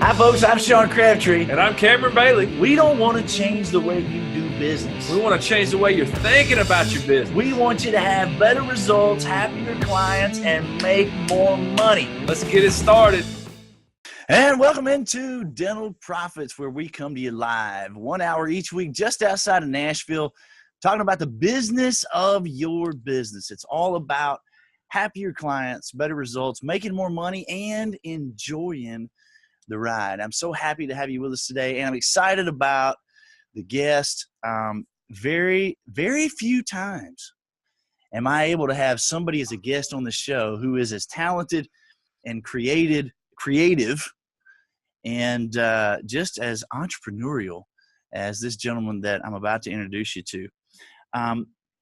Hi folks, I'm Sean Crabtree. And I'm Cameron Bailey. We don't want to change the way you do business. We want to change the way you're thinking about your business. We want you to have better results, happier clients, and make more money. Let's get it started. And welcome into Dental Profits, where we come to you live 1 hour each week just outside of Nashville, talking about the business of your business. It's all about happier clients, better results, making more money, and enjoying the ride. I'm so happy to have you with us today, and I'm excited about the guest. Very, very few times am I able to have somebody as a guest on the show who is as talented and creative and just as entrepreneurial as this gentleman that I'm about to introduce you to.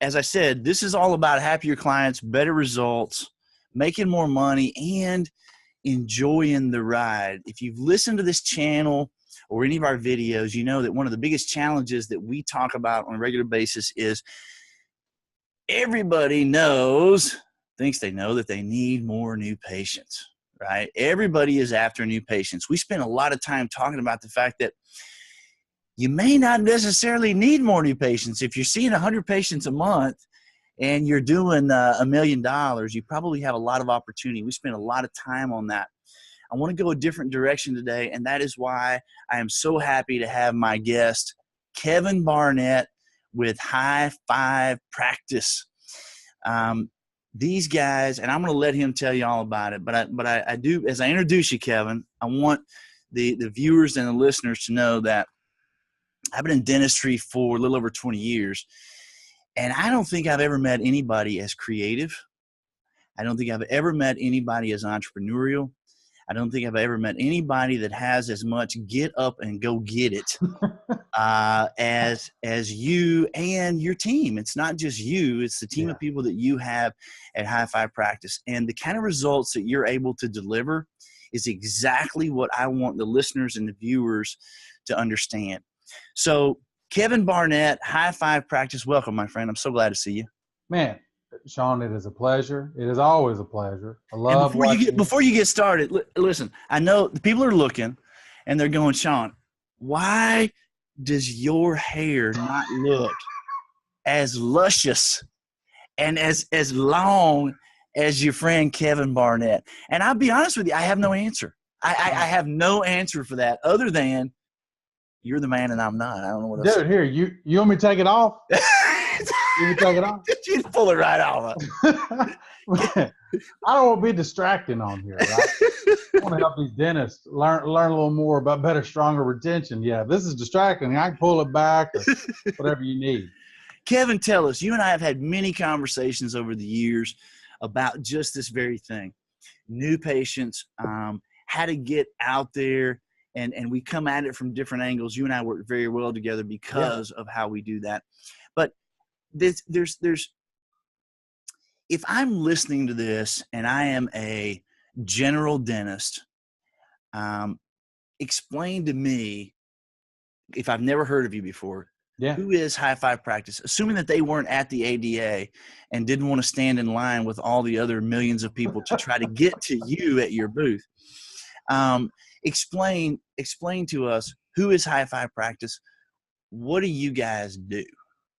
As I said, this is all about happier clients, better results, making more money, and enjoying the ride. If you've listened to this channel or any of our videos, you know that one of the biggest challenges that we talk about on a regular basis is everybody thinks they know that they need more new patients, right? Everybody is after new patients. We spend a lot of time talking about the fact that you may not necessarily need more new patients. If you're seeing 100 patients a month and you're doing $1 million, you probably have a lot of opportunity. We spend a lot of time on that. I want to go a different direction today, and that is why I am so happy to have my guest, Kevin Barnett with Hi5 Practice. These guys, and I'm going to let him tell you all about it, but I do, as I introduce you, Kevin, I want the viewers and the listeners to know that I've been in dentistry for a little over 20 years. And I don't think I've ever met anybody as creative. I don't think I've ever met anybody as entrepreneurial. I don't think I've ever met anybody that has as much get up and go get it as you and your team. It's not just you. It's the team of people that you have at Hi5 Practice. And the kind of results that you're able to deliver is exactly what I want the listeners and the viewers to understand. So, Kevin Barnett, Hi5 Practice. Welcome, my friend. I'm so glad to see you. Man, Sean, it is a pleasure. It is always a pleasure. I love before you get started, listen, I know the people are looking and they're going, Sean, why does your hair not look as luscious and as long as your friend Kevin Barnett? And I'll be honest with you, I have no answer. I have no answer for that other than you're the man and I'm not. I don't know what else. Dude, here, you want me to take it off? You want me to take it off? You pull it right off. I don't want to be distracting on here, right? I want to help these dentists learn a little more about better, stronger retention. Yeah, this is distracting. I can pull it back or whatever you need. Kevin, tell us, you and I have had many conversations over the years about just this very thing. New patients, how to get out there. And we come at it from different angles. You and I work very well together because of how we do that. But there's if I'm listening to this and I am a general dentist, explain to me, if I've never heard of you before, who is Hi5 Practice? Assuming that they weren't at the ADA and didn't want to stand in line with all the other millions of people to try to get to you at your booth. Explain to us, who is Hi5 Practice? What do you guys do?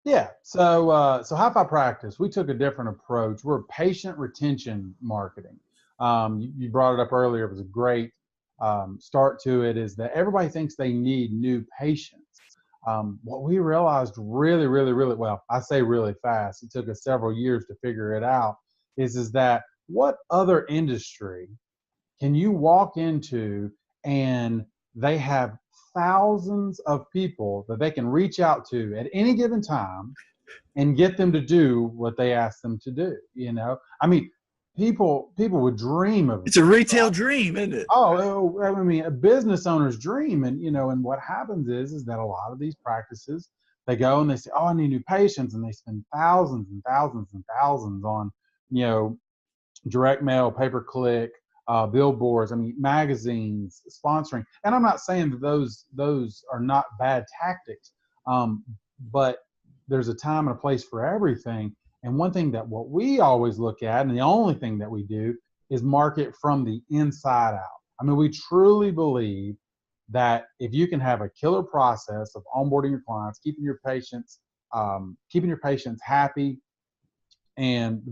Yeah, so Hi5 Practice, we took a different approach. We're patient retention marketing. You brought it up earlier. It was a great start to it, is that everybody thinks they need new patients. What we realized really, really, really, well, I say really fast, it took us several years to figure it out, is that what other industry can you walk into and they have thousands of people that they can reach out to at any given time and get them to do what they ask them to do? You know, I mean, people would dream of it. It's a retail dream, isn't it? Oh, I mean, a business owner's dream. And, you know, and what happens is that a lot of these practices, they go and they say, oh, I need new patients. And they spend thousands and thousands and thousands on, you know, direct mail, pay-per-click, billboards, I mean, magazines, sponsoring. And I'm not saying that those are not bad tactics, but there's a time and a place for everything. And one thing that what we always look at, and the only thing that we do, is market from the inside out. I mean, we truly believe that if you can have a killer process of onboarding your clients, keeping your patients happy, and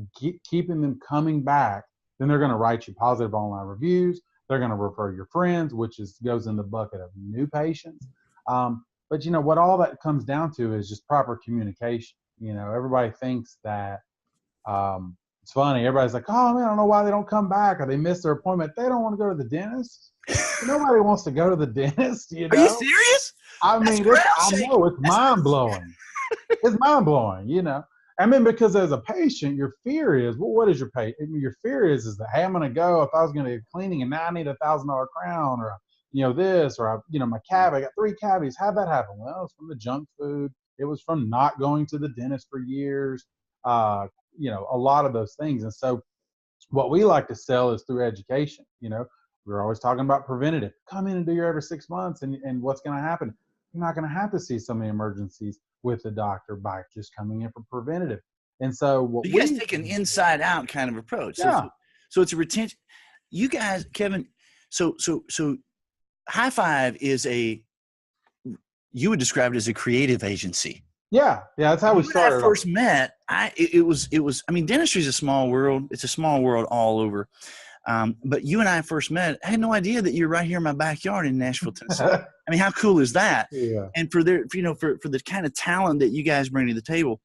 keeping them coming back, then they're going to write you positive online reviews. They're going to refer your friends, which goes in the bucket of new patients. But what all that comes down to is just proper communication. Everybody thinks that it's funny. Everybody's like, oh man, I don't know why they don't come back, or they miss their appointment. They don't want to go to the dentist. Nobody wants to go to the dentist. Are you serious? I mean, I know it's mind blowing. It's mind blowing. I mean, because as a patient, your fear is, well, what is your pay? Your fear is that, hey, I'm going to go, if I was going to get cleaning and now I need $1,000 crown, or, this, or, my cavity, I got 3 cavities. How'd that happen? Well, it's from the junk food. It was from not going to the dentist for years. A lot of those things. And so what we like to sell is through education. We're always talking about preventative. Come in and do your every 6 months, and what's going to happen? You're not going to have to see so many emergencies with the doctor by just coming in for preventative. And so you guys take an inside out kind of approach. Yeah. So it's a retention. You guys, Kevin, so Hi5 is you would describe it as a creative agency. Yeah, that's how we started. When I first met, it was. I mean, dentistry is a small world. It's a small world all over. But you and I first met. I had no idea that you're right here in my backyard in Nashville, Tennessee. I mean, how cool is that? Yeah. And for the kind of talent that you guys bring to the table,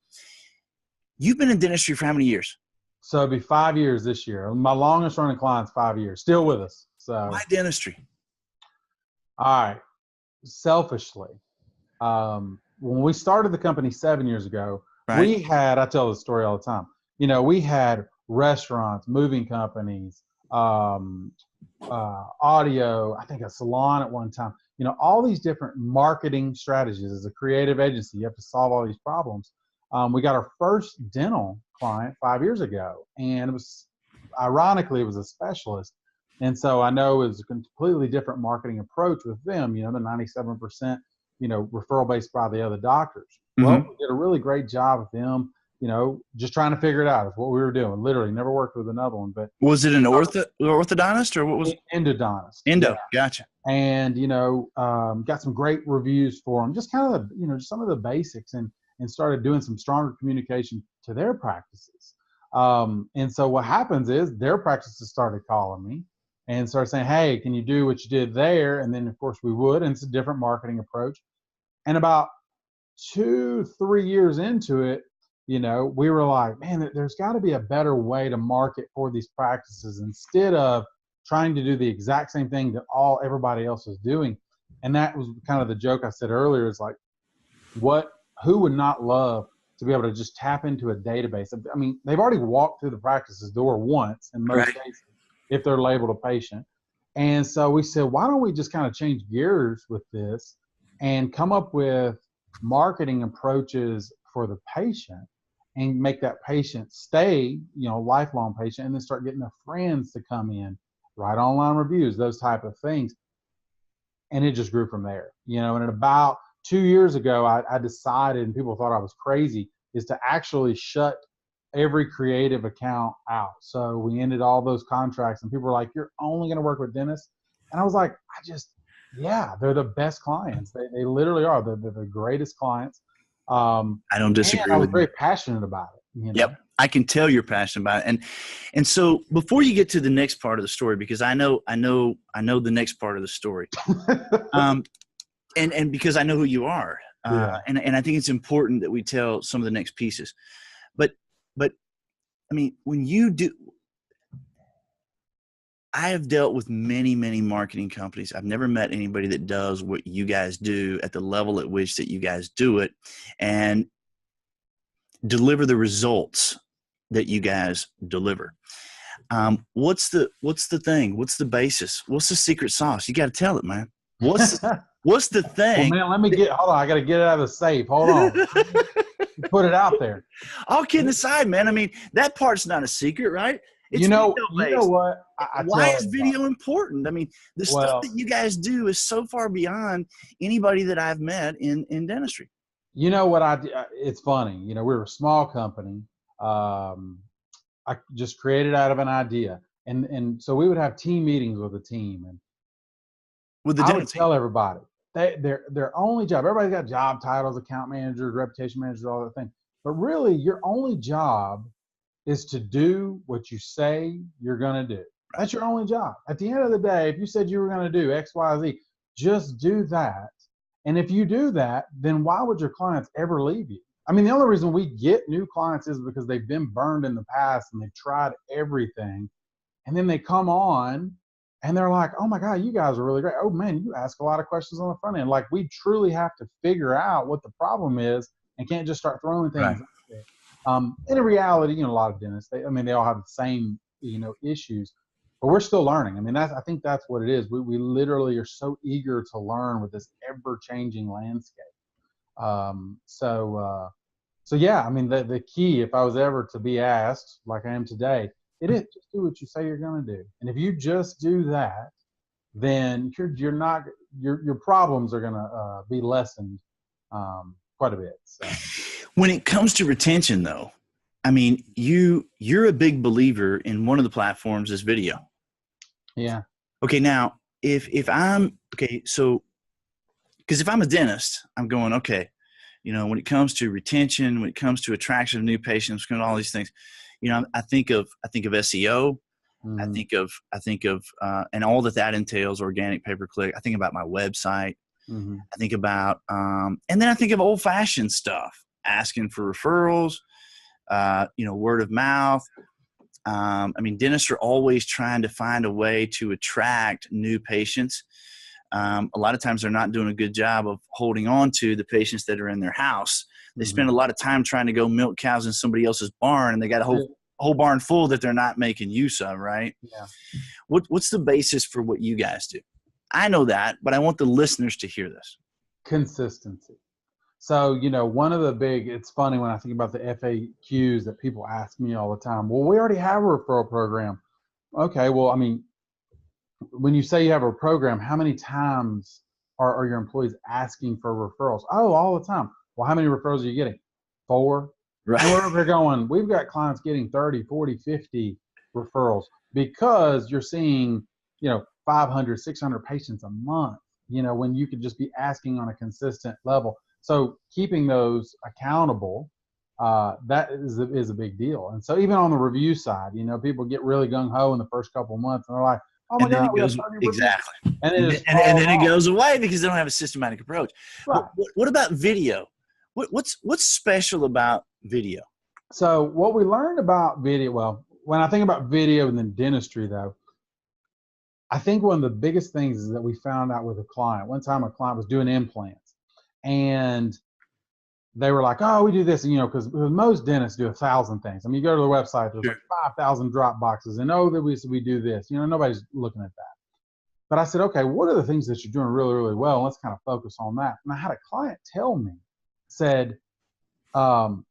you've been in dentistry for how many years? So it'll be 5 years this year. My longest running client's 5 years, still with us. So why dentistry? All right, selfishly. When we started the company 7 years ago, right, I tell this story all the time. We had restaurants, moving companies, audio, I think a salon at one time, all these different marketing strategies. As a creative agency, you have to solve all these problems. We got our first dental client 5 years ago, and it was a specialist. And so I know it was a completely different marketing approach with them, the 97%, referral based by the other doctors. Mm-hmm. Well, we did a really great job with them, just trying to figure it out. It's what we were doing. Literally never worked with another one. But was it an orthodontist, or what was it? Endodontist. Endo. Yeah. Gotcha. And, got some great reviews for them, just kind of, just some of the basics, and started doing some stronger communication to their practices. And so what happens is their practices started calling me and started saying, hey, can you do what you did there? And then, of course, we would. And it's a different marketing approach. And about 2-3 years into it, we were like, man, there's got to be a better way to market for these practices instead of trying to do the exact same thing that everybody else is doing. And that was kind of the joke I said earlier, is like, who would not love to be able to just tap into a database? I mean, they've already walked through the practice's door once in most cases, if they're labeled a patient. And so we said, why don't we just kind of change gears with this and come up with marketing approaches for the patient and make that patient stay, lifelong patient, and then start getting their friends to come in, write online reviews, those type of things. And it just grew from there, and at about 2 years ago, I decided, and people thought I was crazy, is to actually shut every creative account out. So we ended all those contracts, and people were like, you're only going to work with dentists? And I was like, they're the best clients. They literally are. They're the greatest clients. I don't disagree. I was very passionate about it. Yep. I can tell you're passionate about it. And so before you get to the next part of the story, because I know the next part of the story, and because I know who you are, and I think it's important that we tell some of the next pieces. But I mean, when you do, I have dealt with many, many marketing companies. I've never met anybody that does what you guys do at the level at which that you guys do it and deliver the results that you guys deliver. What's the thing? What's the basis? What's the secret sauce? You got to tell it, man. What's the thing? Well, man, hold on. I got to get it out of the safe. Hold on. Put it out there. All kidding aside, man. I mean, that part's not a secret, right? It's you know what? Why is video important? I mean, the stuff that you guys do is so far beyond anybody that I've met in dentistry. You know what it's funny. We're a small company. I just created out of an idea. And so we would have team meetings with the team. And with the I dental would team? tell everybody their only job. Everybody's got job titles, account managers, reputation managers, all that thing. But really, your only job is to do what you say you're going to do. That's your only job. At the end of the day, if you said you were going to do X, Y, Z, just do that. And if you do that, then why would your clients ever leave you? I mean, the only reason we get new clients is because they've been burned in the past and they've tried everything. And then they come on and they're like, oh my God, you guys are really great. Oh man, you ask a lot of questions on the front end. Like, we truly have to figure out what the problem is and can't just start throwing things out there. In reality, a lot of dentists, they all have the same, issues, but we're still learning. I mean, I think that's what it is. We literally are so eager to learn with this ever changing landscape. So yeah, I mean, the key, if I was ever to be asked like I am today, it is just do what you say you're going to do. And if you just do that, then your problems are going to be lessened quite a bit. So. When it comes to retention, though, I mean, you're a big believer in one of the platforms is video. Yeah. Okay. Now, if I'm okay, so because if I'm a dentist, I'm going, okay, when it comes to retention, when it comes to attraction of new patients, all these things, I think of SEO. Mm-hmm. I think of and all that entails, organic pay-per-click. I think about my website. Mm-hmm. I think about, and then I think of old-fashioned stuff, asking for referrals, word of mouth. I mean, dentists are always trying to find a way to attract new patients. A lot of times they're not doing a good job of holding on to the patients that are in their house. They spend a lot of time trying to go milk cows in somebody else's barn, and they got a whole barn full that they're not making use of, right? Yeah. What's the basis for what you guys do? I know that, but I want the listeners to hear this. Consistency. So, one of the it's funny when I think about the FAQs that people ask me all the time, well, we already have a referral program. Okay, well, I mean, when you say you have a program, how many times are your employees asking for referrals? Oh, all the time. Well, how many referrals are you getting? 4. Right. And we're going, we've got clients getting 30, 40, 50 referrals because you're seeing, 500, 600 patients a month, when you could just be asking on a consistent level. So keeping those accountable, that is a big deal. And so even on the review side, people get really gung-ho in the first couple of months and they're like, oh my God, we have 30 reviews. Exactly. And then it goes away because they don't have a systematic approach. Right. What about video? What's special about video? So what we learned about video, well, when I think about video and then dentistry though, I think one of the biggest things is that we found out with a client. One time a client was doing implants and they were like, oh, we do this, because most dentists do 1,000 things. I mean, you go to the website, there's like 5,000 drop boxes and that we do this, nobody's looking at that. But I said, okay, what are the things that you're doing really, really well? Let's kind of focus on that. And I had a client tell me, said,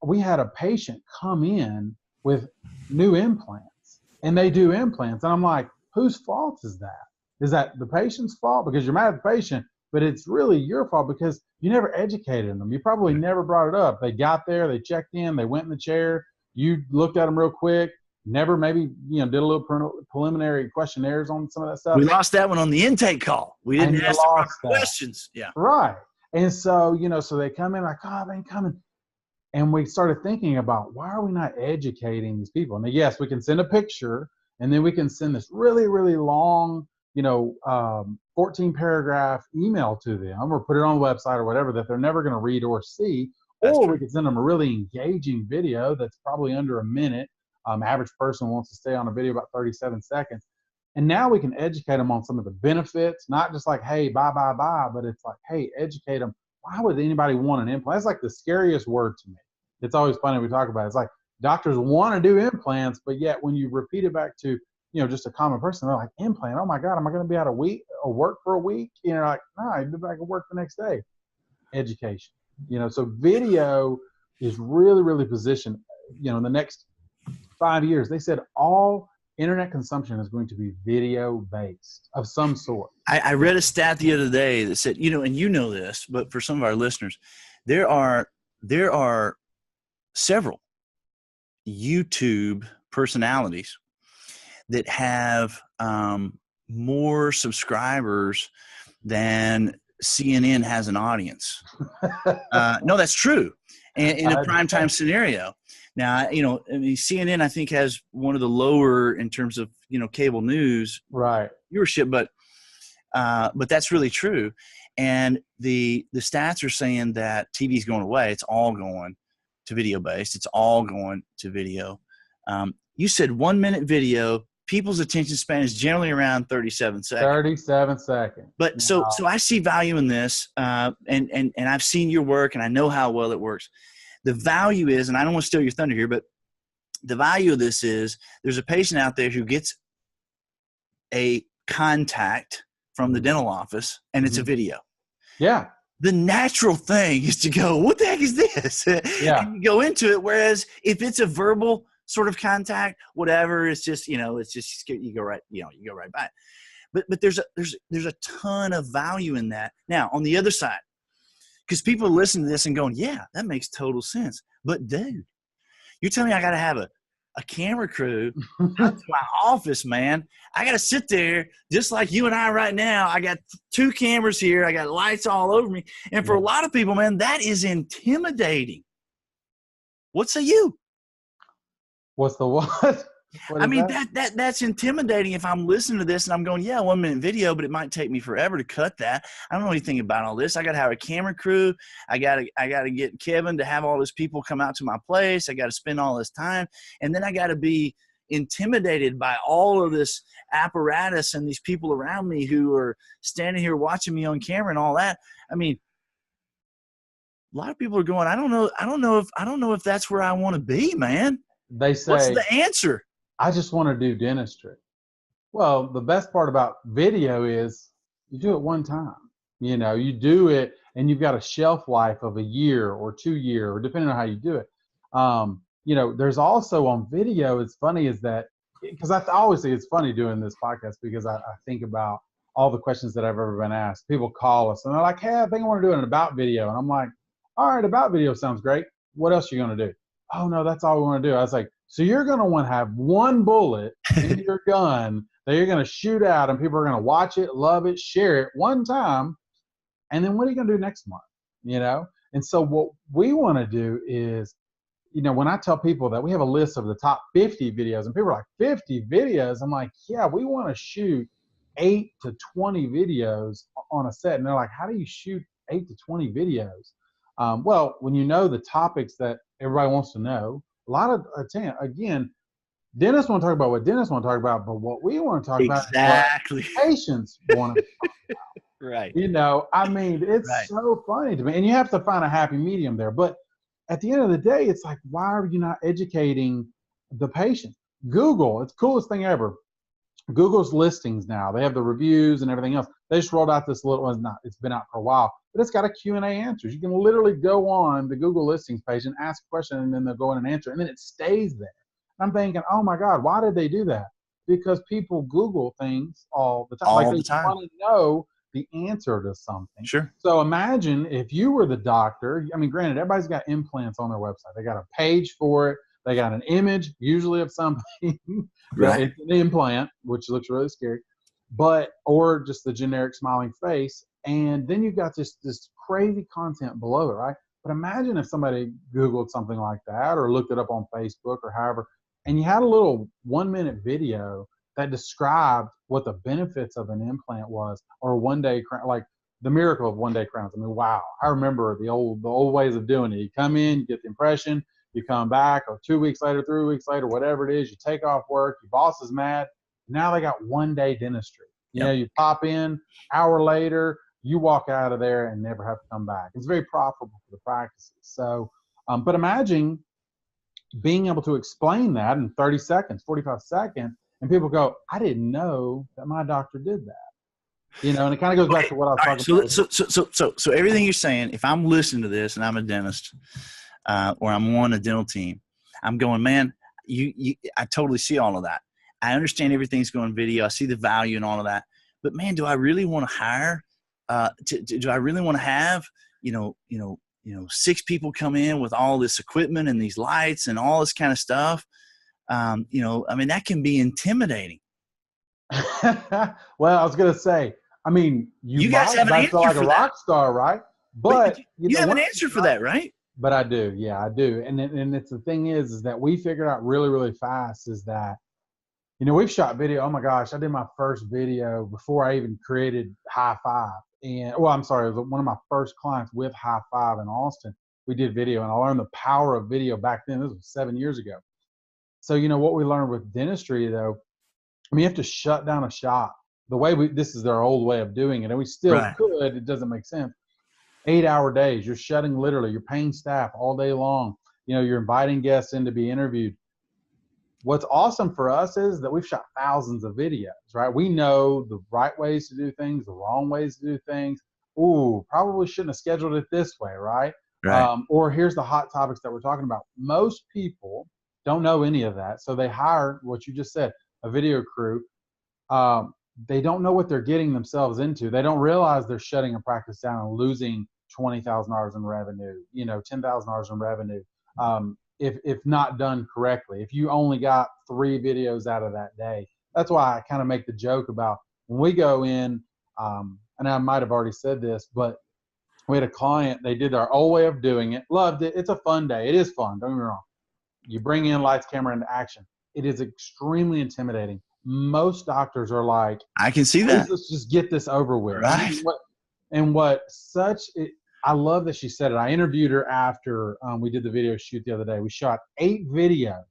we had a patient come in with new implants and they do implants. And I'm like, whose fault is that? Is that the patient's fault? Because you're mad at the patient, but it's really your fault because you never educated them. You probably never brought it up. They got there, they checked in, they went in the chair, you looked at them real quick, never maybe, did a little preliminary questionnaires on some of that stuff. We lost that one on the intake call. We didn't ask the proper questions. Yeah. Right. And so, so they come in like, oh, I've been coming. And we started thinking about why are we not educating these people? And yes, we can send a picture and then we can send this really, really long, 14 paragraph email to them or put it on the website or whatever that they're never going to read or see. Or we could send them a really engaging video that's probably under a minute. Average person wants to stay on a video about 37 seconds. And now we can educate them on some of the benefits, not just like, hey, bye, but it's like, hey, educate them. Why would anybody want an implant? That's like the scariest word to me. It's always funny we talk about it. It's like doctors want to do implants, but yet when you repeat it back to, just a common person, they're like, implant, oh my God, am I going to be out of work for a week? Like, no, I'd be back at work the next day. Education. So video is really, really positioned, in the next 5 years, they said all internet consumption is going to be video based of some sort. I read a stat the other day that said, and this, but for some of our listeners, there are several YouTube personalities that have more subscribers then CNN has an audience. No, that's true. And in a primetime scenario. Now, I mean, CNN, I think, has one of the lower in terms of, cable news viewership, but that's really true. And the stats are saying that TV is going away. It's all going to video based. It's all going to video. You said 1 minute video. People's attention span is generally around 37 seconds. 37 seconds. But so I see value in this, and I've seen your work, and I know how well it works. The value is, and I don't want to steal your thunder here, but the value of this is there's a patient out there who gets a contact from the dental office, and it's a video. Yeah. The natural thing is to go, what the heck is this? Yeah. And you go into it. Whereas if it's a verbal sort of contact, whatever, it's just, it's just, you go right by it. But there's a ton of value in that. Now, on the other side, because people listen to this and going, yeah, that makes total sense. But dude, you're telling me I got to have a camera crew out to my office, man. I got to sit there just like you and I right now. I got 2 cameras here. I got lights all over me. And for a lot of people, man, that is intimidating. What say you? What's the what? I mean, that's intimidating if I'm listening to this and I'm going, yeah, 1 minute video, but it might take me forever to cut that. I don't know anything about all this. I got to have a camera crew. I got to get Kevin to have all these people come out to my place. I got to spend all this time. And then I got to be intimidated by all of this apparatus and these people around me who are standing here watching me on camera and all that. I mean, a lot of people are going, I don't know if that's where I want to be, man. They say, what's the answer? I just want to do dentistry. Well, the best part about video is you do it one time. You do it and you've got a shelf life of a year or 2 years, or depending on how you do it. There's also on video, it's funny is that, because I always say it's funny doing this podcast because I think about all the questions that I've ever been asked. People call us and they're like, hey, I think I want to do an about video. And I'm like, all right, about video sounds great. What else are you going to do? Oh, no, that's all we want to do. I was like, so you're going to want to have one bullet in your gun that you're going to shoot out and people are going to watch it, love it, share it one time. And then what are you going to do next month? And so what we want to do is, when I tell people that we have a list of the top 50 videos and people are like 50 videos, I'm like, yeah, we want to shoot 8 to 20 videos on a set. And they're like, how do you shoot 8 to 20 videos? Well, when you know the topics that everybody wants to know, a lot of, again, dentists want to talk about what dentists want to talk about, but what we want to talk about is what patients want to talk about. Right. I mean, it's so funny to me. And you have to find a happy medium there. But at the end of the day, it's like, why are you not educating the patient? Google, it's the coolest thing ever. Google's listings now, they have the reviews and everything else. They just rolled out this little, it's been out for a while, but it's got a Q&A answers. You can literally go on the Google listings page and ask a question and then they'll go in and answer, and then it stays there. I'm thinking, oh my God, why did they do that? Because people Google things all the time. All like the they time. want to know the answer to something. Sure. So imagine if you were the doctor. I mean, granted, everybody's got implants on their website. They got a page for it. They got an image, usually of something. Right. It's an implant, which looks really scary, or just the generic smiling face. And then you've got this crazy content below it, right? But imagine if somebody Googled something like that or looked it up on Facebook or however, and you had a little 1 minute video that described what the benefits of an implant was, or one day crown, like the miracle of 1 day crowns. I mean, wow. I remember the old ways of doing it. You come in, you get the impression, you come back, or 2 weeks later, 3 weeks later, whatever it is, you take off work, your boss is mad. Now they got 1 day dentistry. You pop in, hour later, you walk out of there and never have to come back. It's very profitable for the practices. So, but imagine being able to explain that in 30 seconds, 45 seconds, and people go, I didn't know that my doctor did that. And it kind of goes back to what I was talking about. So everything you're saying, if I'm listening to this and I'm a dentist, or I'm on a dental team, I'm going, man, I totally see all of that. I understand everything's going video. I see the value in all of that. But man, do I really want to hire? Do I really want to have 6 people come in with all this equipment and these lights and all this kind of stuff? I mean, that can be intimidating. Well, I was going to say, I mean, You guys have an might feel answer like a for that. rock star, right? But But you have an one answer thing, for that, right? But I do, yeah, I do. And it's the thing is that we figured out really, really fast is that, we've shot video. Oh my gosh, I did my first video before I even created Hi5. And well, I'm sorry, it was one of my first clients with Hi5 in Austin. We did video, and I learned the power of video back then. This was 7 years ago. So what we learned with dentistry, though, I mean, you have to shut down a shop. The way this is their old way of doing it, and we still Right. could. It doesn't make sense. 8-hour days. You're shutting literally. You're paying staff all day long. You're inviting guests in to be interviewed. What's awesome for us is that we've shot thousands of videos, right? We know the right ways to do things, the wrong ways to do things. Ooh, probably shouldn't have scheduled it this way, right? Right. Or here's the hot topics that we're talking about. Most people don't know any of that. So they hire what you just said, a video crew. They don't know what they're getting themselves into. They don't realize they're shutting a practice down and losing $20,000 in revenue, $10,000 in revenue. If not done correctly, if you only got 3 videos out of that day. That's why I kind of make the joke about when we go in, and I might have already said this, but we had a client, they did our old way of doing it, loved it. It's a fun day. It is fun, don't get me wrong. You bring in lights, camera, into action. It is extremely intimidating. Most doctors are like, I can see that. let's just get this over with. Right. I love that she said it. I interviewed her after we did the video shoot the other day. We shot 8 videos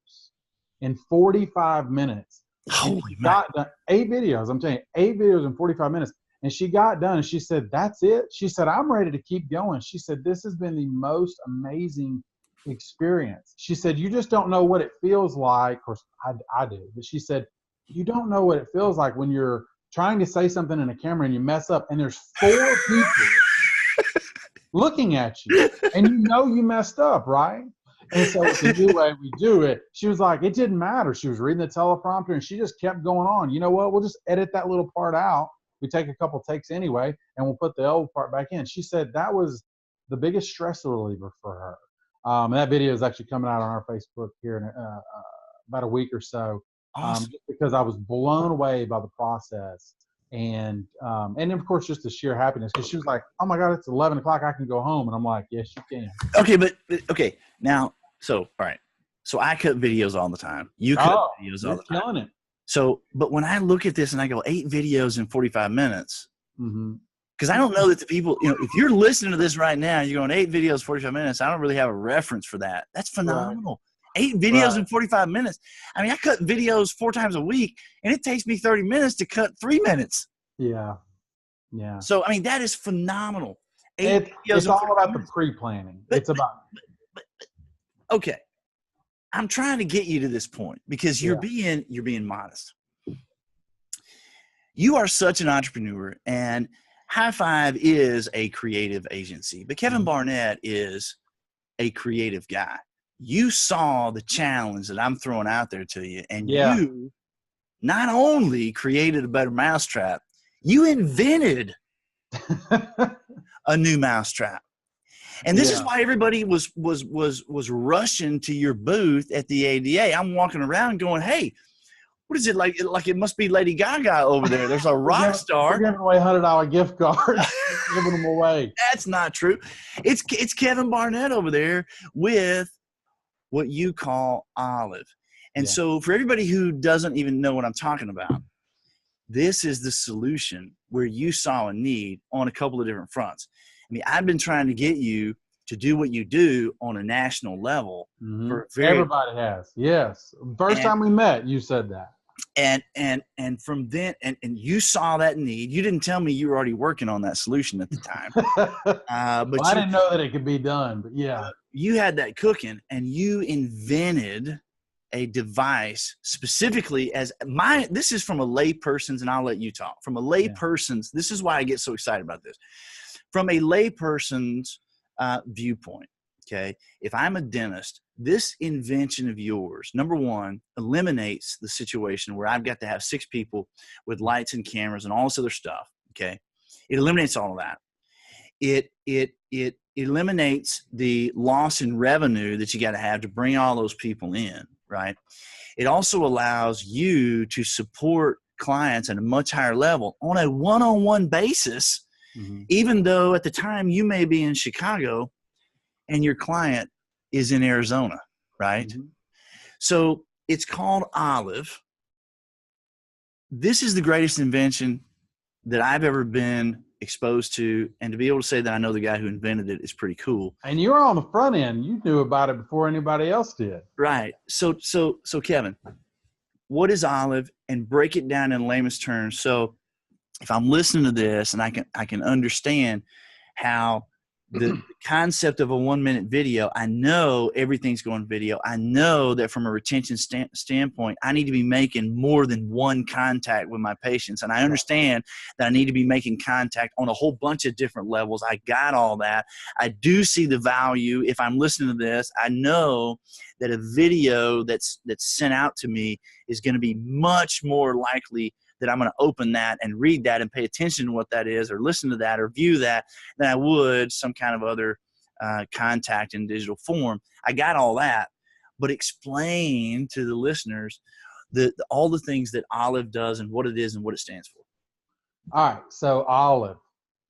in 45 minutes. Holy got done, 8 videos. I'm telling you, 8 videos in 45 minutes. And she got done and she said, that's it. She said, I'm ready to keep going. She said, this has been the most amazing experience. She said, you just don't know what it feels like. Of course, I do. But she said, you don't know what it feels like when you're trying to say something in a camera and you mess up and there's 4 people looking at you and you messed up, right? And so it's the new way we do it. She was like, it didn't matter. She was reading the teleprompter and she just kept going on. You know what? We'll just edit that little part out. We take a couple takes anyway, and we'll put the old part back in. She said that was the biggest stress reliever for her. And that video is actually coming out on our Facebook here in about a week or so. Awesome. Just because I was blown away by the process. And then of course just the sheer happiness, because she was like, oh my God, it's 11 o'clock, I can go home. And I'm like, yes, you can. Okay, now, so all right, so I cut videos all the time. You cut videos all the time. Killing it. So, but when I look at this and I go 8 videos in 45 minutes, because I don't know that the people, if you're listening to this right now, you're going 8 videos, 45 minutes. I don't really have a reference for that. That's phenomenal. Right. 8 videos in 45 minutes. I mean, I cut videos 4 times a week, and it takes me 30 minutes to cut 3 minutes. Yeah. So, I mean, that is phenomenal. It's all about the pre-planning. It's about. Okay. I'm trying to get you to this point because you're being modest. You are such an entrepreneur, and Hi5 is a creative agency, but Kevin Barnett is a creative guy. You saw the challenge that I'm throwing out there to you, and you not only created a better mousetrap, you invented a new mousetrap. And this is why everybody was rushing to your booth at the ADA. I'm walking around going, hey, what is it like? Like it must be Lady Gaga over there. There's a rock star. We're giving away $100 gift cards. Giving them away. That's not true. It's Kevin Barnett over there with what you call Olive. And so for everybody who doesn't even know what I'm talking about, this is the solution where you saw a need on a couple of different fronts. I mean, I've been trying to get you to do what you do on a national level. Everybody has. Yes. First time we met, you said that. And from then, and you saw that need. You didn't tell me you were already working on that solution at the time. But I didn't know that it could be done, but you had that cooking, and you invented a device specifically this is from a lay person's, and I'll let you talk. From a lay person's, this is why I get so excited about this. From a lay person's viewpoint, okay, if I'm a dentist, this invention of yours, number one, eliminates the situation where I've got to have 6 people with lights and cameras and all this other stuff, okay? It eliminates all of that. It eliminates the loss in revenue that you got to have to bring all those people in, right? It also allows you to support clients at a much higher level on a one-on-one basis, even though at the time you may be in Chicago and your client is in Arizona, right? So it's called Olive. This is the greatest invention that I've ever been exposed to, and to be able to say that I know the guy who invented it is pretty cool. And you were on the front end. You knew about it before anybody else did. Right. So Kevin, what is Olive? And break it down in layman's terms. So if I'm listening to this and I can understand how the concept of a 1-minute video, I know everything's going video. I know that from a retention standpoint, I need to be making more than one contact with my patients. And I understand that I need to be making contact on a whole bunch of different levels. I got all that. I do see the value. If I'm listening to this, I know that a video that's sent out to me is going to be much more likely that I'm going to open that and read that and pay attention to what that is, or listen to that or view that, than I would some kind of other contact in digital form. I got all that, but explain to the listeners all the things that Olive does and what it is and what it stands for. All right. So Olive,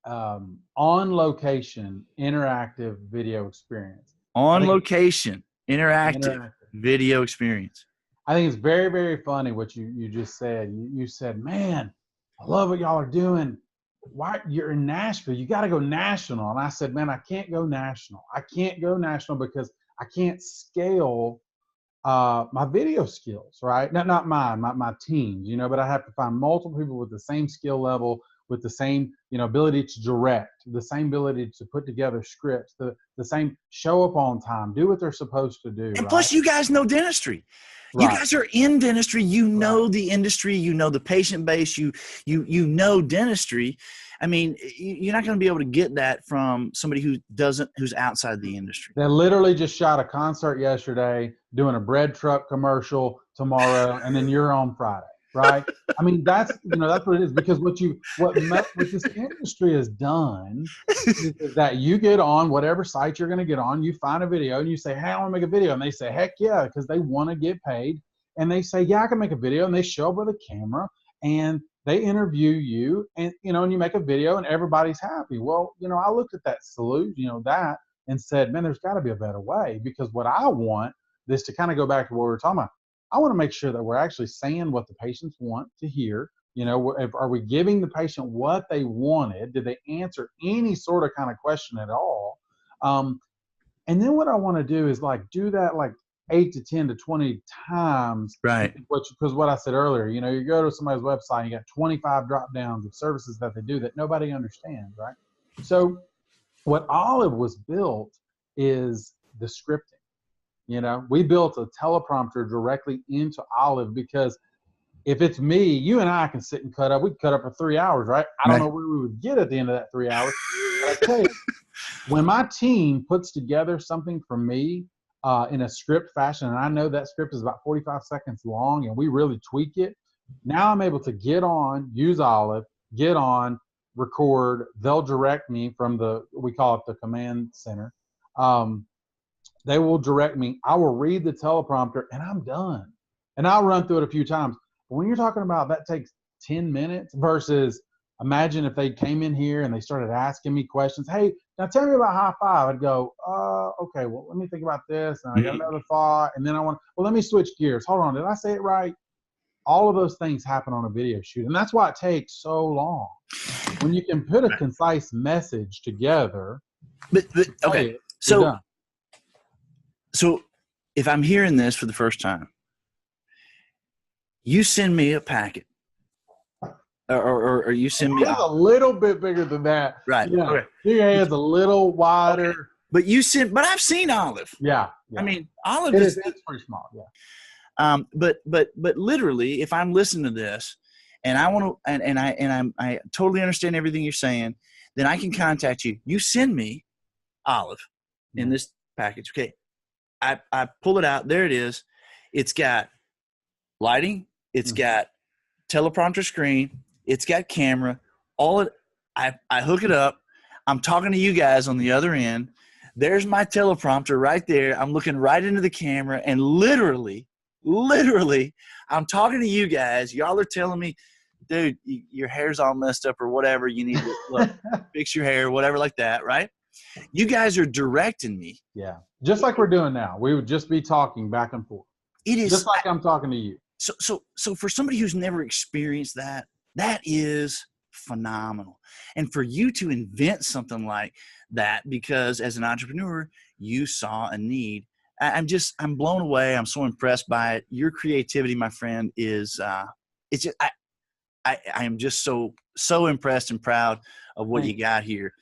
on location, interactive video experience. On location, interactive video experience. I think it's very, very funny what you just said. You said, man, I love what y'all are doing. Why you're in Nashville? You got to go national. And I said, man, I can't go national. I can't go national because I can't scale my video skills, right? Not mine, my teams, but I have to find multiple people with the same skill level, with the same, ability to direct, the same ability to put together scripts, the same show up on time, do what they're supposed to do. And plus, you guys know dentistry. You guys are in dentistry. You know the industry. You know the patient base. You know dentistry. I mean, you're not going to be able to get that from somebody who's outside the industry. They literally just shot a concert yesterday, doing a bread truck commercial tomorrow, and then you're on Friday, right? I mean, that's what it is, because what this industry has done is that you get on whatever site you're going to get on, you find a video and you say, hey, I want to make a video. And they say, heck yeah, because they want to get paid. And they say, yeah, I can make a video. And they show up with a camera and they interview you, and, and you make a video and everybody's happy. Well, I looked at that that and said, man, there's got to be a better way, because what I want is to kind of go back to what we were talking about. I want to make sure that we're actually saying what the patients want to hear. Are we giving the patient what they wanted? Did they answer any sort of kind of question at all? And then what I want to do is do that 8 to 10 to 20 times. Right. Because what I said earlier, you go to somebody's website, you got 25 drop downs of services that they do that nobody understands, right? So what Olive was built is the scripting. We built a teleprompter directly into Olive, because if it's me, you and I can sit and cut up. We can cut up for 3 hours, right? I don't know where we would get at the end of that 3 hours. But I tell you, when my team puts together something for me in a script fashion, and I know that script is about 45 seconds long, and we really tweak it, now I'm able to get on, use Olive, get on, record. They'll direct me from we call it the command center. They will direct me. I will read the teleprompter and I'm done. And I'll run through it a few times. But when you're talking about that takes 10 minutes versus, imagine if they came in here and they started asking me questions. Hey, now tell me about Hi5. I'd go, okay, well, let me think about this. And I got another thought. And then let me switch gears. Hold on. Did I say it right? All of those things happen on a video shoot. And that's why it takes so long. When you can put a concise message together. But okay. So if I'm hearing this for the first time, you send me a packet, or you send me. It's a little bit bigger than that. Right. Yeah. Okay. Your head's a little wider. Okay. But I've seen Olive. Yeah. I mean, Olive it's pretty small. Yeah. But literally, if I'm listening to this and I want to, and I totally understand everything you're saying, then I can contact you. You send me Olive in this package. Okay. I pull it out. There it is. It's got lighting. It's got teleprompter screen. It's got camera. I hook it up. I'm talking to you guys on the other end. There's my teleprompter right there. I'm looking right into the camera, and literally, I'm talking to you guys. Y'all are telling me dude, your hair's all messed up or whatever. You need to look, fix your hair, whatever like that, right? You guys are directing me. Yeah. Just like we're doing now. We would just be talking back and forth. It is just like I'm talking to you. So for somebody who's never experienced that, that is phenomenal. And for you to invent something like that, because as an entrepreneur, you saw a need. I'm blown away. I'm so impressed by it. Your creativity, my friend, is it's just, I am just so impressed and proud of what you got here.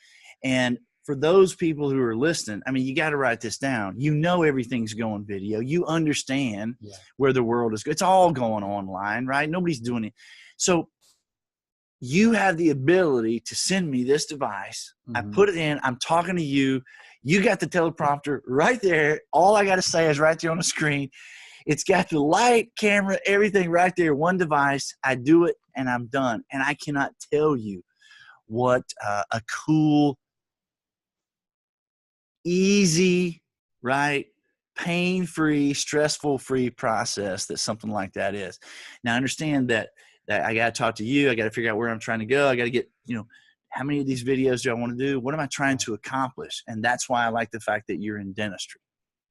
And for those people who are listening, I mean, you got to write this down. You know, everything's going video. You understand where the world is. It's all going online, right? Nobody's doing it. So you have the ability to send me this device. I put it in. I'm talking to you. You got the teleprompter right there. All I got to say is right there on the screen. It's got the light, camera, everything right there. One device. I do it, and I'm done. And I cannot tell you what a cool, easy, right, pain-free, stressful-free process that something like that is. Now, I understand that I got to talk to you. I got to figure out where I'm trying to go. I got to get, how many of these videos do I want to do? What am I trying to accomplish? And that's why I like the fact that you're in dentistry,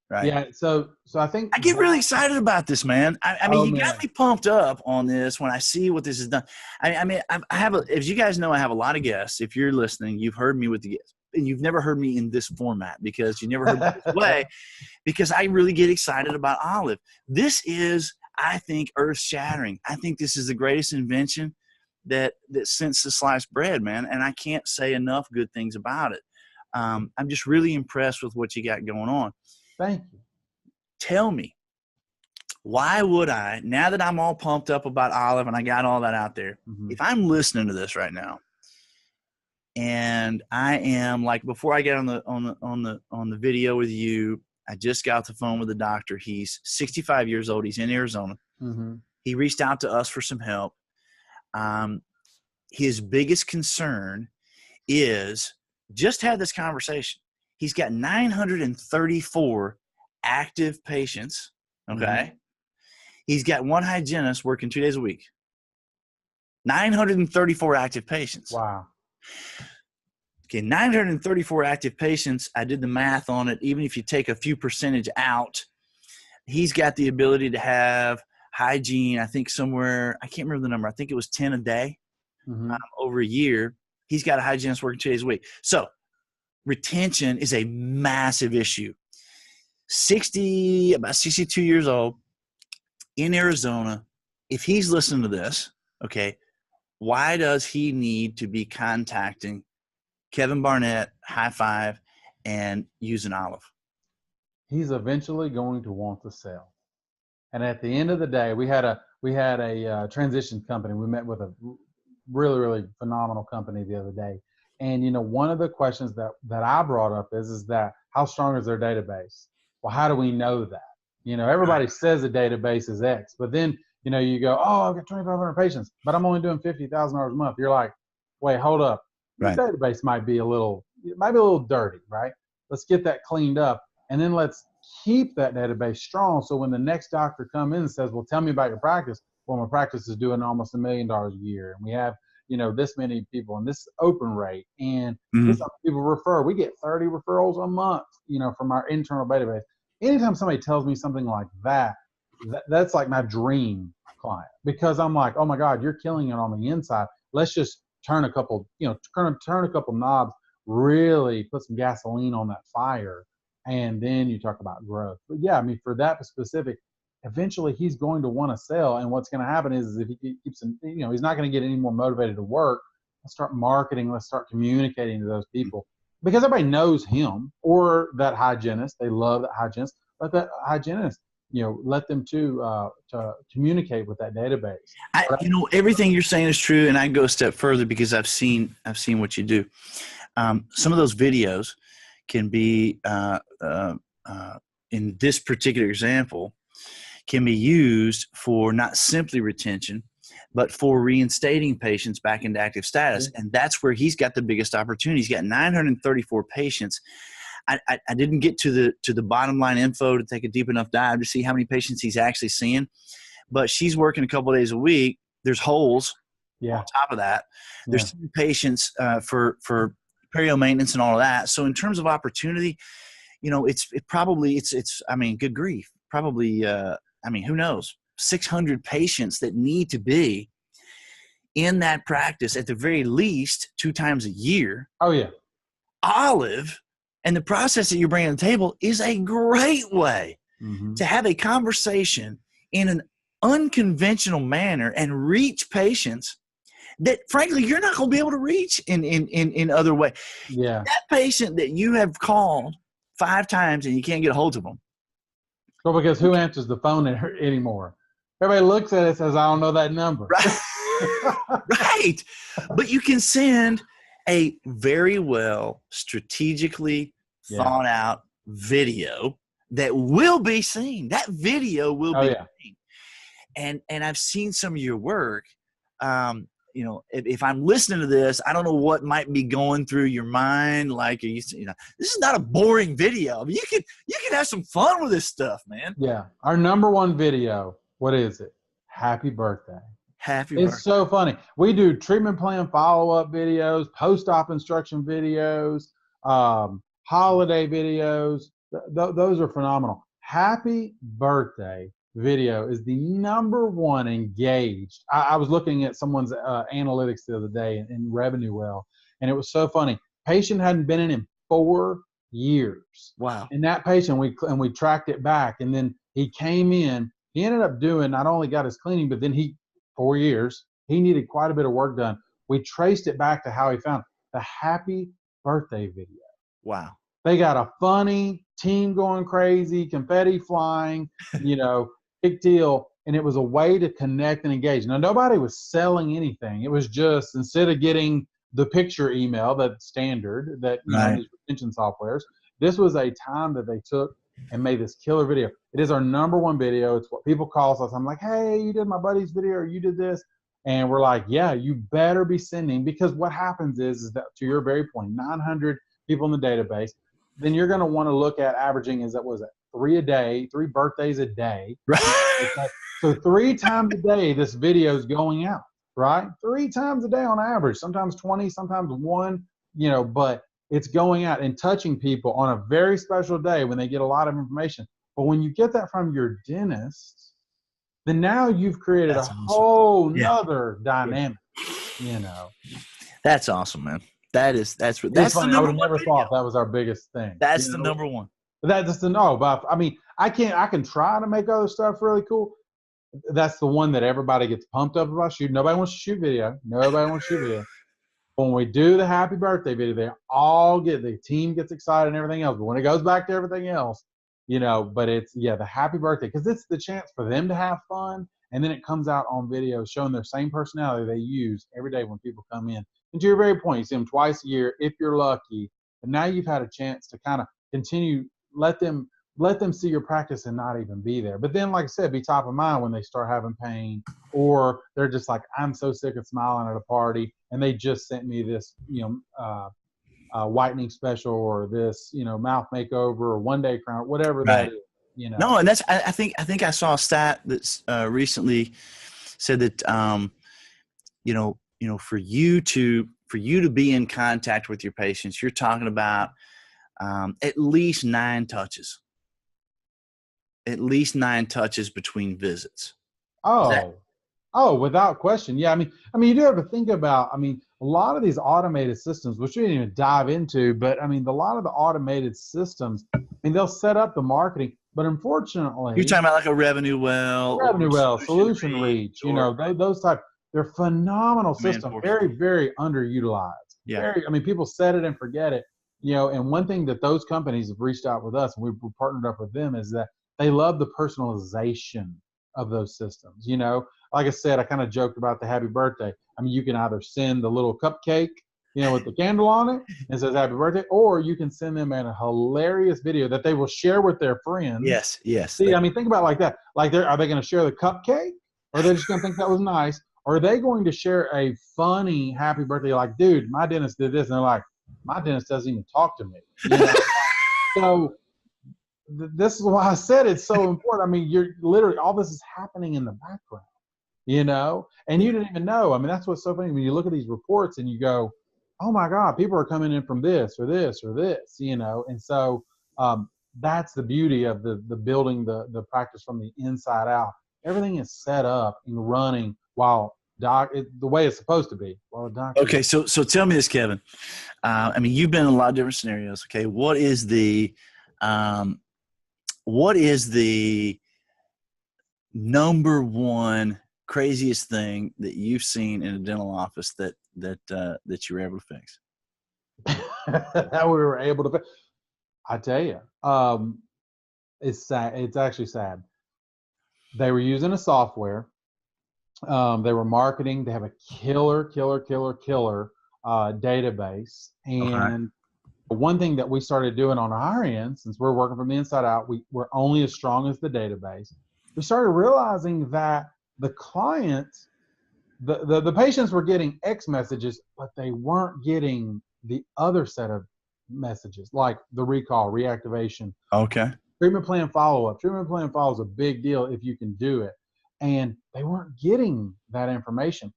right? Yeah. So I think I get really excited about this, man. I mean, you got me pumped up on this when I see what this has done. I mean, I have as you guys know, I have a lot of guests. If you're listening, you've heard me with the guests. And you've never heard me in this format because you never heard me this way, because I really get excited about Olive. This is, I think, earth-shattering. I think this is the greatest invention that since the sliced bread, man. And I can't say enough good things about it. I'm just really impressed with what you got going on. Thank you. Tell me, why would I, now that I'm all pumped up about Olive and I got all that out there, if I'm listening to this right now, and I am like, before I get on the video with you, I just got off the phone with the doctor. He's 65 years old. He's in Arizona. He reached out to us for some help. His biggest concern is just had this conversation. He's got 934 active patients. Okay. He's got one hygienist working 2 days a week. 934 active patients. Wow. Okay, 934 active patients. I did the math on it. Even if you take a few percentage out, he's got the ability to have hygiene, I think somewhere, I can't remember the number. I think it was 10 a day over a year. He's got a hygienist working 2 days a week. So retention is a massive issue. About 62 years old in Arizona. If he's listening to this, okay, why does he need to be contacting Kevin Barnett, Hi5, and using Olive? He's eventually going to want to sell. And at the end of the day, we had a transition company. We met with a really, really phenomenal company the other day. And, one of the questions that I brought up is that how strong is their database? Well, how do we know that? Everybody says the database is X, but then, you go, oh, I've got 2,500 patients, but I'm only doing $50,000 a month. You're like, wait, hold up. Right. The database might be a little dirty, right? Let's get that cleaned up. And then let's keep that database strong. So when the next doctor comes in and says, well, tell me about your practice. Well, my practice is doing almost $1 million a year. And we have, this many people and this open rate. And this people refer. We get 30 referrals a month, from our internal database. Anytime somebody tells me something like that, that's like my dream client, because I'm like, oh my God, you're killing it on the inside. Let's just turn a couple knobs, really put some gasoline on that fire. And then you talk about growth. But yeah, I mean, for that specific, eventually he's going to want to sell. And what's going to happen is if he keeps, he's not going to get any more motivated to work. Let's start marketing. Let's start communicating to those people, because everybody knows him or that hygienist. They love that hygienist. Let that hygienist, let them to communicate with that database. Everything you're saying is true. And I go a step further because I've seen what you do. Some of those videos can be, in this particular example, can be used for not simply retention, but for reinstating patients back into active status. And that's where he's got the biggest opportunity. He's got 934 patients. I didn't get to the bottom line info to take a deep enough dive to see how many patients he's actually seeing, but she's working a couple of days a week. There's holes Yeah. On top of that, they're Yeah. seeing patients for perio maintenance and all of that. So in terms of opportunity, it's I mean, good grief, probably I mean, who knows, 600 patients that need to be in that practice at the very least 2 times a year. Oh yeah. Olive and the process that you're bringing to the table is a great way Mm-hmm. to have a conversation in an unconventional manner and reach patients that frankly you're not going to be able to reach in other ways. Yeah. That patient that you have called 5 times and you can't get a hold of them. Well, because who answers the phone anymore? Everybody looks at it and says, I don't know that number. Right. Right. But you can send a very well strategically thought out video that will be seen. That video will be seen. And I've seen some of your work. If I'm listening to this, I don't know what might be going through your mind. Like, this is not a boring video. I mean, you can have some fun with this stuff, man. Yeah. Our number one video, what is it? Happy birthday. Happy birthday. It's so funny. We do treatment plan follow-up videos, post-op instruction videos, holiday videos. Those are phenomenal. Happy birthday video is the number one engaged. I was looking at someone's analytics the other day in Revenue Well, and it was so funny. Patient hadn't been in 4 years. Wow. And that patient, we tracked it back, and then he came in. He ended up doing, not only got his cleaning, but then 4 years, he needed quite a bit of work done. We traced it back to how he found the happy birthday video. Wow. They got a funny team going crazy, confetti flying, big deal. And it was a way to connect and engage. Now, nobody was selling anything. It was just, instead of getting the picture email, that's standard, that these retention softwares, this was a time that they took and made this killer video. It is our number one video. It's what people call us. I'm like, hey, you did my buddy's video, or you did this. And we're like, yeah, you better be sending, because what happens is that, to your very point, 900 people in the database, then you're going to want to look at averaging, is that, was it 3 a day, 3 birthdays a day. Right. So 3 times a day, this video is going out, right? 3 times a day on average, sometimes 20, sometimes 1, but it's going out and touching people on a very special day when they get a lot of information. But when you get that from your dentist, then now you've created whole nother dynamic, That's awesome, man. That's funny. I would have never thought that was our biggest thing. That's the number one. That's the but I mean, I can try to make other stuff really cool. That's the one that everybody gets pumped up about shooting. Nobody wants to shoot video. When we do the happy birthday video, the team gets excited and everything else. But when it goes back to everything else, but it's, the happy birthday, because it's the chance for them to have fun. And then it comes out on video showing their same personality they use every day when people come in. And to your very point, you see them twice a year if you're lucky. And now you've had a chance to kind of continue, let them see your practice and not even be there. But then, like I said, be top of mind when they start having pain, or they're just like, I'm so sick of smiling at a party, and they just sent me this, whitening special, or this, mouth makeover, or one-day crown, whatever that is. No, and that's, I think I saw a stat that's recently said that for you to be in contact with your patients, you're talking about at least 9 touches. At least 9 touches between visits. Oh, without question. Yeah, I mean, you do have to think about, a lot of these automated systems, which we didn't even dive into, but a lot of the automated systems, they'll set up the marketing, but unfortunately, you're talking about like a Revenue Well, Solution Reach, those type. They're phenomenal systems, very, very underutilized. Yeah. People set it and forget it, and one thing that those companies have reached out with us, and we've partnered up with them, is that they love the personalization of those systems. Like I said, I kind of joked about the happy birthday. You can either send the little cupcake, with the candle on it and says happy birthday, or you can send them a hilarious video that they will share with their friends. Yes. See, think about it like that. Like, are they going to share the cupcake, or are they just going to think that was nice? Or are they going to share a funny happy birthday? Like, dude, my dentist did this. And they're like, my dentist doesn't even talk to me. So this is why I said it's so important. You're literally, all this is happening in the background. and you didn't even know. I mean, that's what's so funny when you look at these reports and you go, oh my God, people are coming in from this or this or this, and so that's the beauty of the building the practice from the inside out. Everything is set up and running while the way it's supposed to be. Well, Okay, so tell me this, Kevin. I mean, you've been in a lot of different scenarios. Okay, what is the number one craziest thing that you've seen in a dental office that you were able to fix? That we were able to. I tell you, it's sad. It's actually sad. They were using a software. They were marketing. They have a killer database. And one thing that we started doing on our end, since we're working from the inside out, we're only as strong as the database. We started realizing that the clients, the patients were getting X messages, but they weren't getting the other set of messages, like the recall, reactivation. Okay. Treatment plan follow-up. Treatment plan follow is a big deal if you can do it. And they weren't getting that information.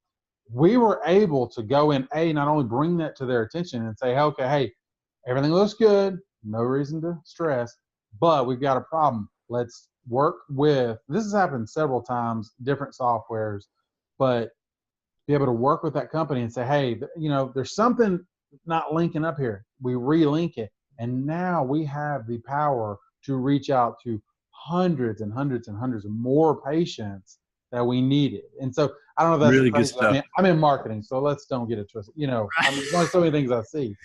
We were able to go in, not only bring that to their attention and say, okay, hey, everything looks good, no reason to stress, but we've got a problem. Let's work with, this has happened several times, different softwares, but be able to work with that company and say, hey, there's something not linking up here. We relink it. And now we have the power to reach out to hundreds and hundreds and hundreds of more patients that we needed. And so I don't know if that's really crazy. good stuff. I mean, I'm in marketing, so let's don't get it twisted. I mean, there's only so many things I see.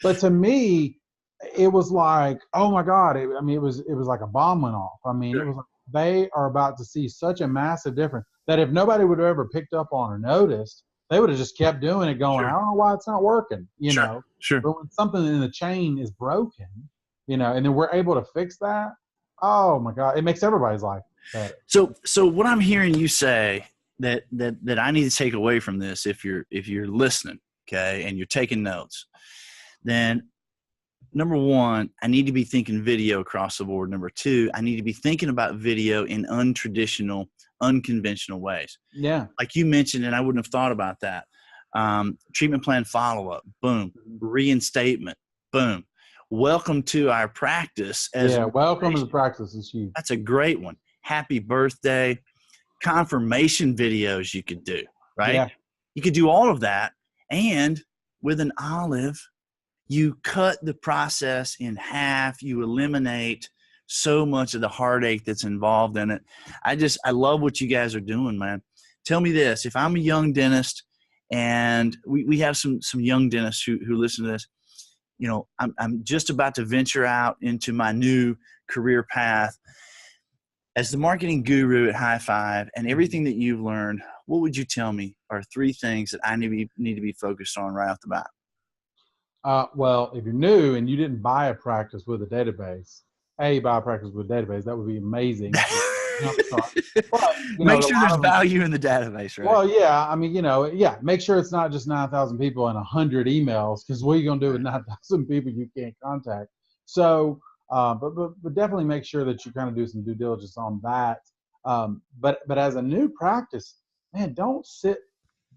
But to me, it was like, oh my God. It was like a bomb went off. I mean, It was like they are about to see such a massive difference that if nobody would have ever picked up on or noticed, they would have just kept doing it going, I don't know why it's not working, Sure. But when something in the chain is broken, and then we're able to fix that, oh my God, it makes everybody's life better. So what I'm hearing you say that I need to take away from this, if you're listening, okay, and you're taking notes, then number one, I need to be thinking video across the board. Number two, I need to be thinking about video in untraditional, unconventional ways. Yeah. Like you mentioned, and I wouldn't have thought about that. Treatment plan follow-up, boom. Reinstatement, boom. Welcome to our practice. Welcome to the practice is huge. That's a great one. Happy birthday. Confirmation videos you could do, right? Yeah. You could do all of that. And with an olive, you cut the process in half. You eliminate so much of the heartache that's involved in it. I love what you guys are doing, man. Tell me this. If I'm a young dentist, and we have some young dentists who listen to this, I'm just about to venture out into my new career path. As the marketing guru at Hi5 and everything that you've learned, what would you tell me are 3 things that I need to be focused on right off the bat? Well, if you're new and you didn't buy a practice with a database, buy a practice with a database. That would be amazing. But, make sure there's value in the database, right? Well, yeah. I mean, make sure it's not just 9,000 people and 100 emails, because what are you going to do with 9,000 people you can't contact? So, but definitely make sure that you kind of do some due diligence on that. But as a new practice, man, don't sit.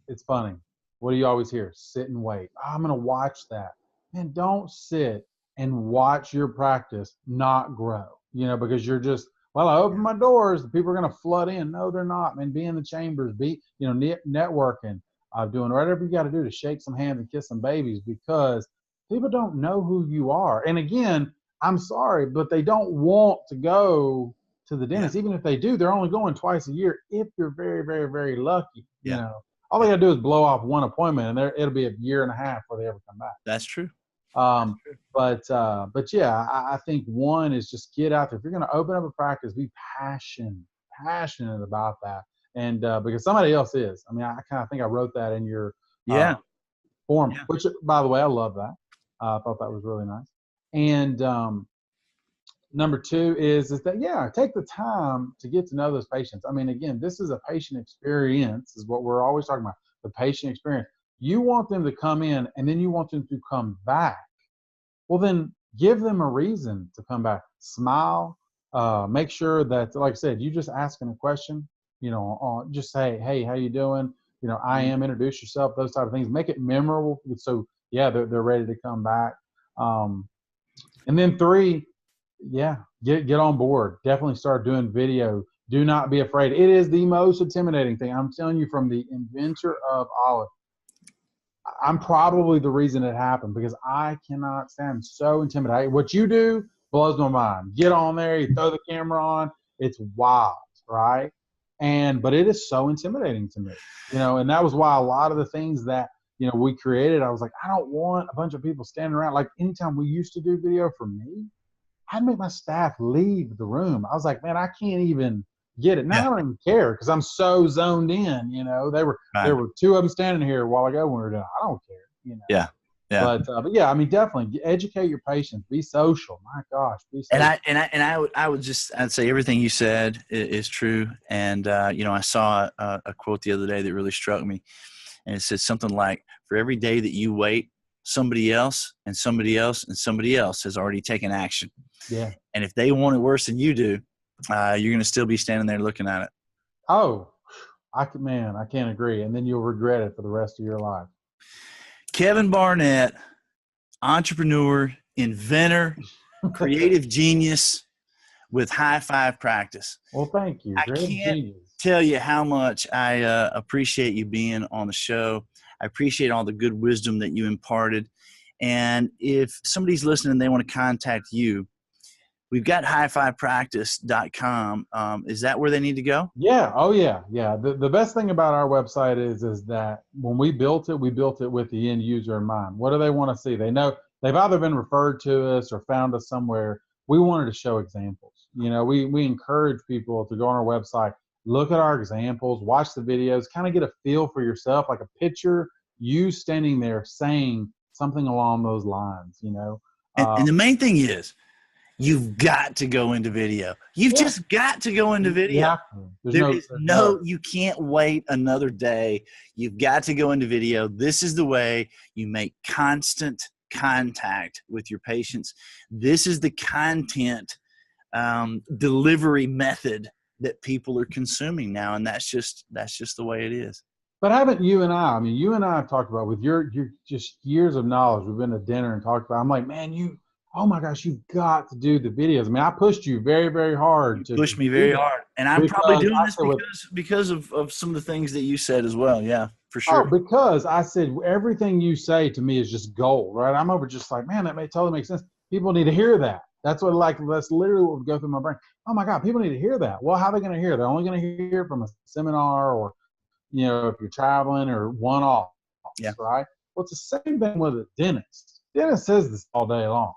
It's funny. What do you always hear? Sit and wait. Oh, I'm going to watch that. Man, don't sit and watch your practice not grow, because you're just, well, I open my doors, the people are going to flood in. No, they're not, man. Be in the chambers, be, networking, doing whatever you got to do to shake some hands and kiss some babies, because people don't know who you are. And again, I'm sorry, but they don't want to go to the dentist. Even if they do, they're only going twice a year if you're very, very, very lucky. All they got to do is blow off one appointment, and it'll be a year and a half before they ever come back. That's true. But yeah, I think one is just get out there. If you're going to open up a practice, be passionate about that. And because somebody else is. I mean, I kind of think I wrote that in your form, which, by the way, I love that. I thought that was really nice. And number 2 is that, take the time to get to know those patients. I mean, again, this is a patient experience, is what we're always talking about, the patient experience. You want them to come in, and then you want them to come back. Well, then give them a reason to come back. Smile. Make sure that, like I said, you just asking a question, just say, hey, how you doing? I am, introduce yourself, those type of things. Make it memorable. So yeah, they're ready to come back. And then 3, yeah, get on board. Definitely start doing video. Do not be afraid. It is the most intimidating thing. I'm telling you, from the inventor of olive, I'm probably the reason it happened, because I cannot stand, so intimidated. What you do blows my mind. Get on there, you throw the camera on, it's wild, right? But it is so intimidating to me, and that was why a lot of the things that, we created, I was like, I don't want a bunch of people standing around. Like, anytime we used to do video for me, I'd make my staff leave the room. I was like, man, I can't even get it. Now I don't even care, because I'm so zoned in. There were 2 of them standing here a while ago when we were done. I don't care. Yeah. Yeah. But yeah, I mean, definitely educate your patients. Be social. My gosh, be social. I'd say everything you said is true. And I saw a quote the other day that really struck me, and it said something like, "For every day that you wait, somebody else and somebody else and somebody else has already taken action." Yeah. And if they want it worse than you do, you're going to still be standing there looking at it. Oh, I can't agree. And then you'll regret it for the rest of your life. Kevin Barnett, entrepreneur, inventor, creative genius with Hi5 Practice. Well, thank you. I can't tell you how much I appreciate you being on the show. I appreciate all the good wisdom that you imparted. And if somebody's listening and they want to contact you, we've got hi5practice.com. Is that where they need to go? Yeah. Oh, yeah. Yeah. The best thing about our website is that when we built it with the end user in mind. What do they want to see? They know they've either been referred to us or found us somewhere. We wanted to show examples. We encourage people to go on our website, look at our examples, watch the videos, kind of get a feel for yourself, like a picture, you standing there saying something along those lines, And the main thing is, you've got to go into video. You've just got to go into video. You can't wait another day. You've got to go into video. This is the way you make constant contact with your patients. This is the content delivery method that people are consuming now, and that's just the way it is. But haven't you and I have talked about, with your just years of knowledge, we've been to dinner and talked about, I'm like, man, oh my gosh, you've got to do the videos. I mean, I pushed you very, very hard. You pushed me very hard. And I'm probably doing this because of some of the things that you said as well. Yeah, for sure. Oh, because I said everything you say to me is just gold, right? I'm over just like, man, that totally makes sense. People need to hear that. That's literally what would go through my brain. Oh my God, people need to hear that. Well, how are they going to hear? They're only going to hear from a seminar, or, if you're traveling, or one-off, right? Well, it's the same thing with a dentist. Dentist says this all day long,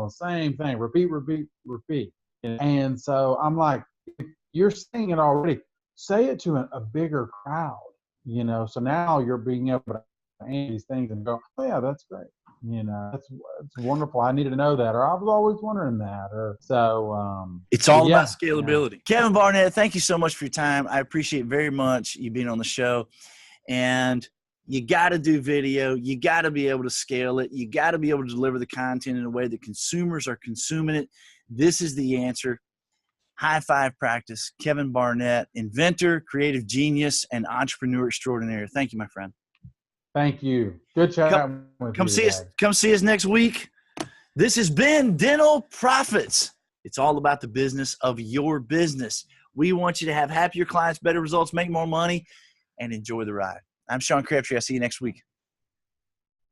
the same thing, repeat. And so I'm like, if you're saying it already, say it to a bigger crowd, so now you're being able to answer these things and go, oh yeah, that's great. That's wonderful. I needed to know that, or I was always wondering that, or so. It's all about scalability. Yeah. Kevin Barnett, thank you so much for your time. I appreciate very much you being on the show, and you got to do video. You got to be able to scale it. You got to be able to deliver the content in a way that consumers are consuming it. This is the answer. Hi5 Practice. Kevin Barnett, inventor, creative genius, and entrepreneur extraordinaire. Thank you, my friend. Thank you. Good chatting with you. Come see us next week. This has been Dental Profits. It's all about the business of your business. We want you to have happier clients, better results, make more money, and enjoy the ride. I'm Sean Crabtree. I'll see you next week.